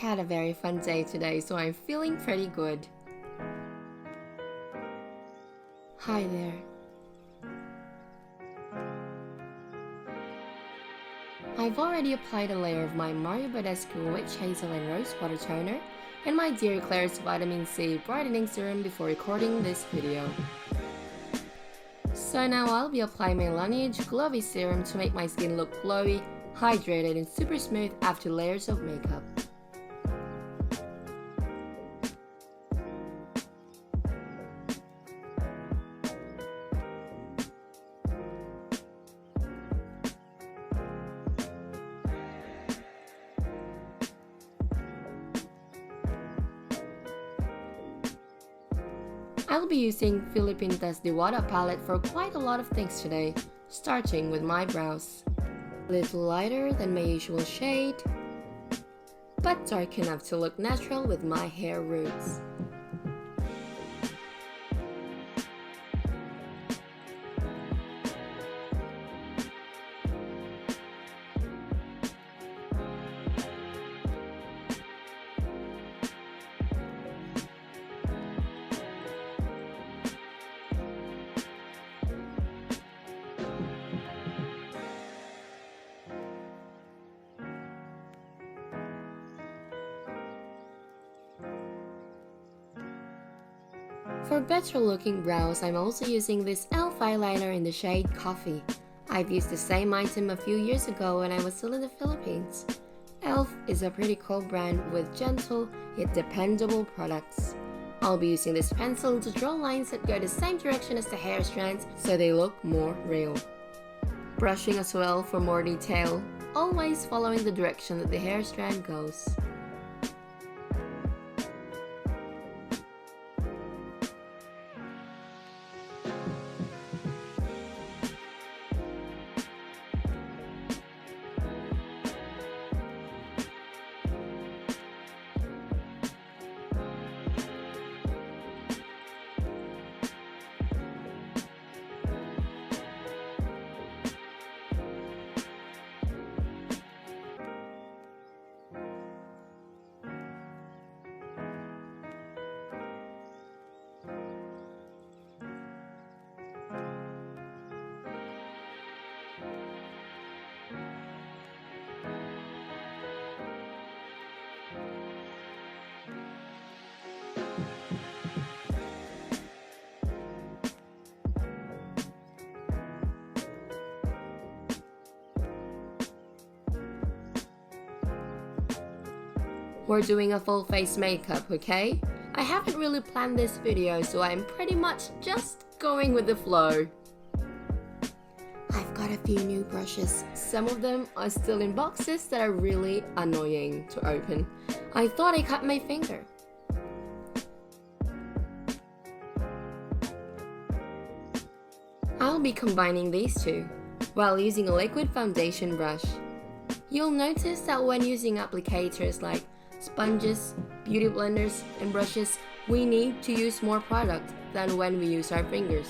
had a very fun day today, so I'm feeling pretty good. Hi there. I've already applied a layer of my Mario Badescu Witch Hazel and Rose Water Toner and my Dear Claire's Vitamin C Brightening Serum before recording this video. So now I'll be applying my Laneige Glowy Serum to make my skin look glowy, hydrated and super smooth after layers of makeup. I'll be using Filipinta's Diwata palette for quite a lot of things today, starting with my brows. A little lighter than my usual shade, but dark enough to look natural with my hair roots. For better looking brows, I'm also using this e.l.f. eyeliner in the shade Coffee. I've used the same item a few years ago when I was still in the Philippines. e.l.f. is a pretty cool brand with gentle yet dependable products. I'll be using this pencil to draw lines that go the same direction as the hair strands so they look more real. Brushing as well for more detail, always following the direction that the hair strand goes. We're doing a full face makeup, okay? I haven't really planned this video, so I'm pretty much just going with the flow. I've got a few new brushes. Some of them are still in boxes that are really annoying to open. I thought I cut my finger. I'll be combining these two while using a liquid foundation brush. You'll notice that when using applicators like sponges, beauty blenders, and brushes, we need to use more product than when we use our fingers.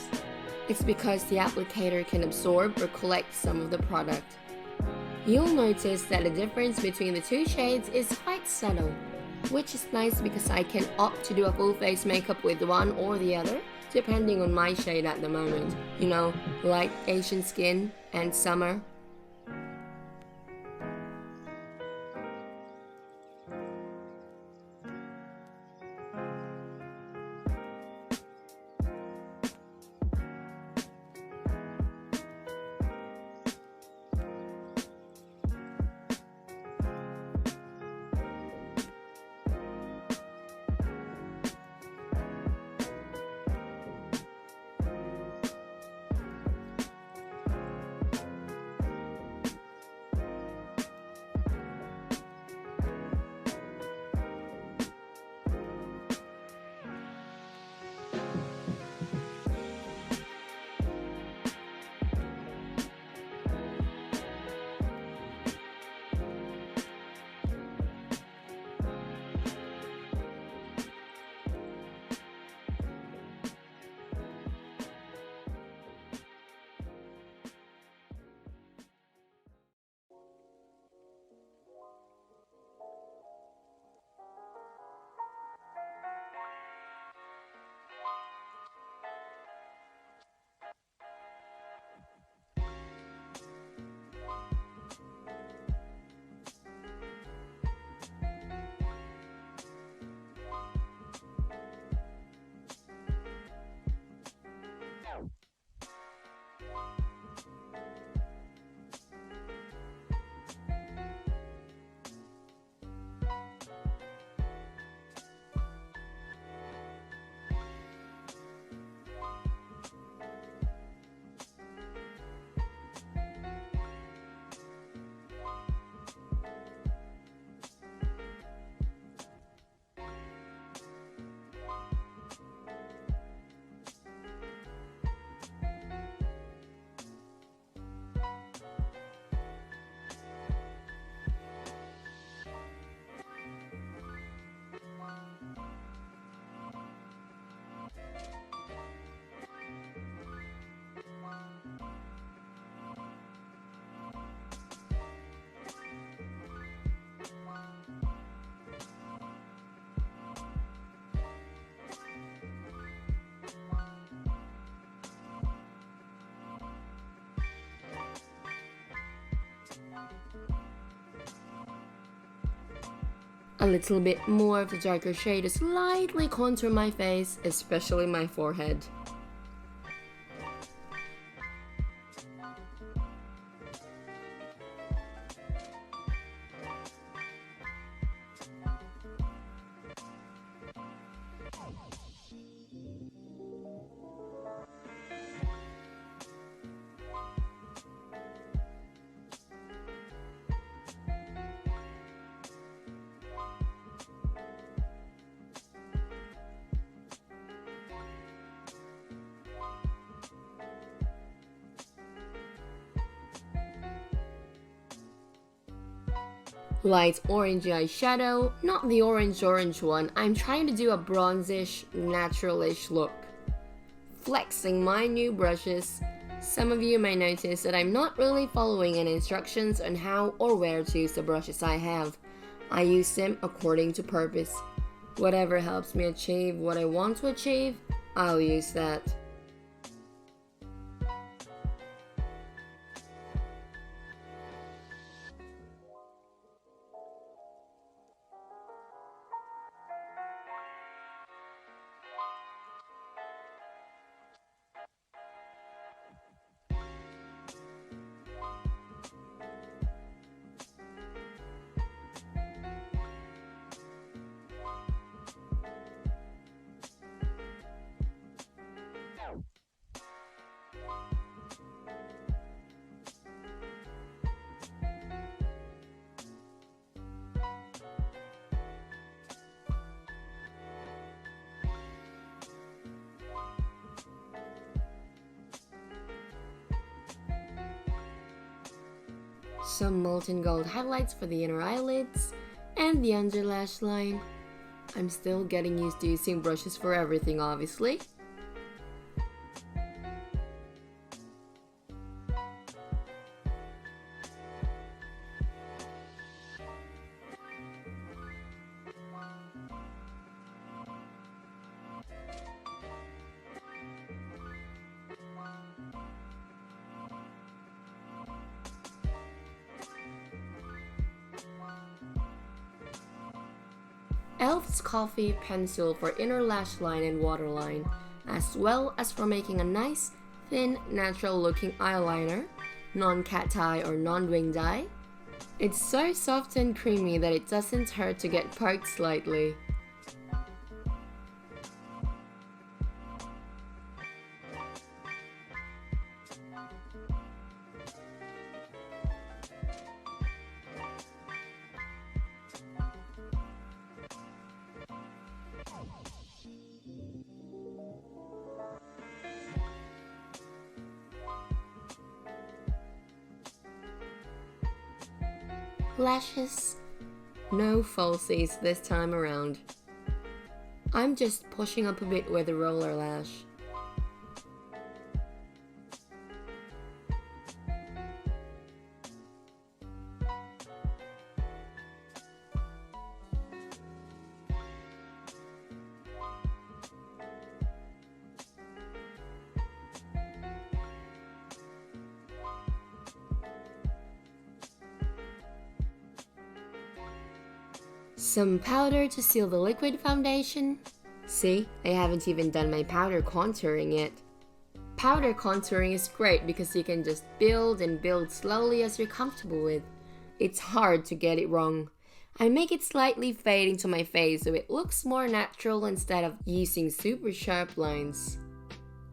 It's because the applicator can absorb or collect some of the product. You'll notice that the difference between the two shades is quite subtle, which is nice because I can opt to do a full face makeup with one or the other, depending on my shade at the moment. You know, like Asian skin and summer. A little bit more of the darker shade to slightly contour my face, especially my forehead. Light orange eyeshadow, not the orange one. I'm trying to do a bronzish, naturalish look. Flexing my new brushes. Some of you may notice that I'm not really following any instructions on how or where to use the brushes I have. I use them according to purpose. Whatever helps me achieve what I want to achieve, I'll use that. Some molten gold highlights for the inner eyelids and the under lash line. I'm still getting used to using brushes for everything, obviously. e.l.f.'s Coffee Pencil for inner lash line and waterline, as well as for making a nice, thin, natural looking eyeliner, non-cat eye or non-winged eye. It's so soft and creamy that it doesn't hurt to get poked slightly. Lashes, no falsies this time around. I'm just pushing up a bit with a roller lash. Some powder to seal the liquid foundation. See, I haven't even done my powder contouring yet. Powder contouring is great because you can just build and build slowly as you're comfortable with. It's hard to get it wrong. I make it slightly fade into my face so it looks more natural instead of using super sharp lines.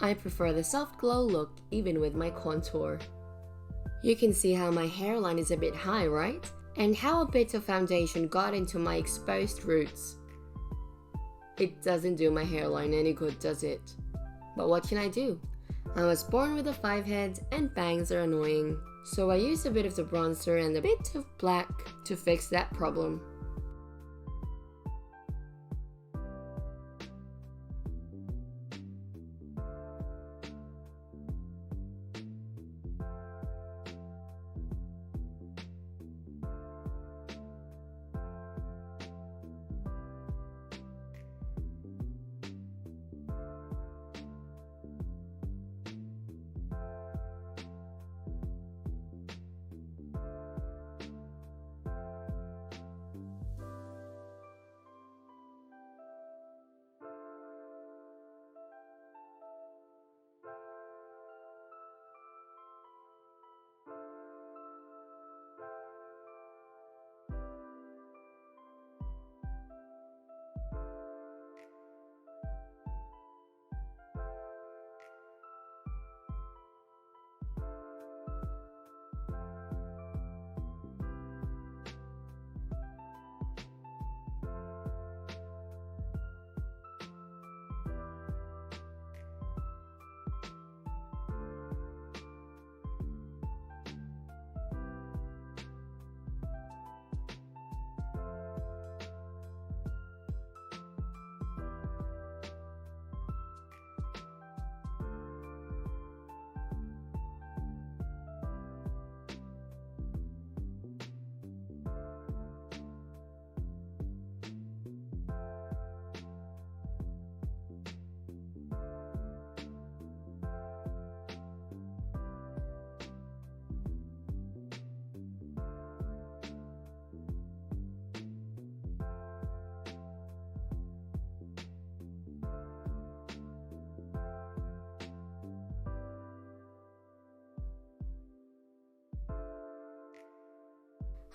I prefer the soft glow look even with my contour. You can see how my hairline is a bit high, right? And how a bit of foundation got into my exposed roots. It doesn't do my hairline any good, does it? But what can I do? I was born with a 5 head and bangs are annoying. So I use a bit of the bronzer and a bit of black to fix that problem.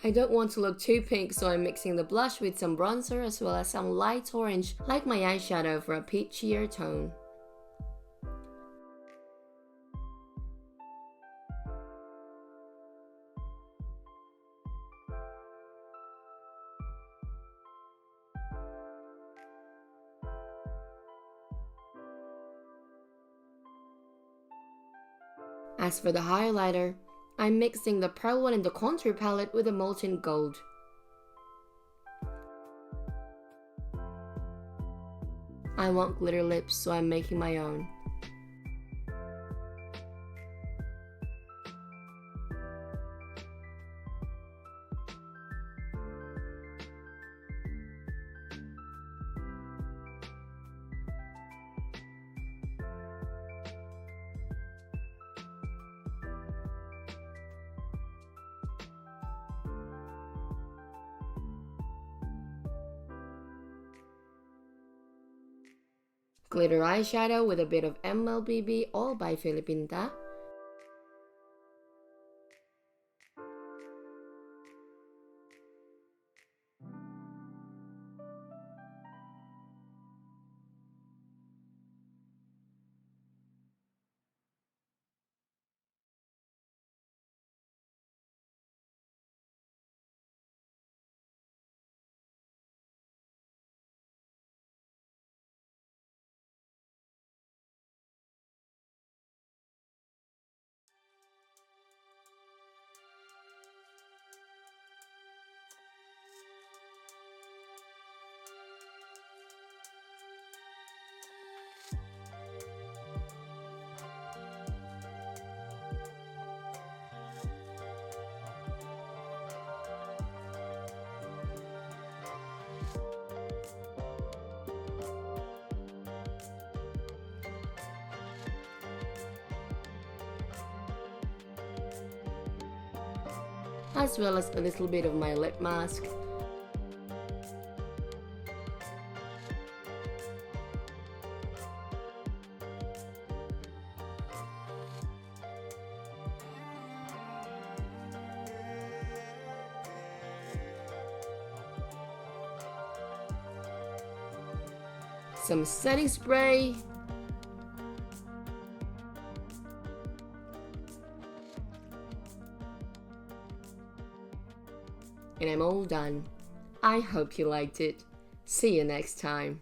I don't want to look too pink, so I'm mixing the blush with some bronzer as well as some light orange like my eyeshadow for a peachier tone. As for the highlighter, I'm mixing the pearl one in the contour palette with the molten gold. I want glitter lips, so I'm making my own. Glitter eyeshadow with a bit of MLBB, all by Filipinta. As well as a little bit of my lip mask. Some setting spray. And I'm all done. I hope you liked it. See you next time.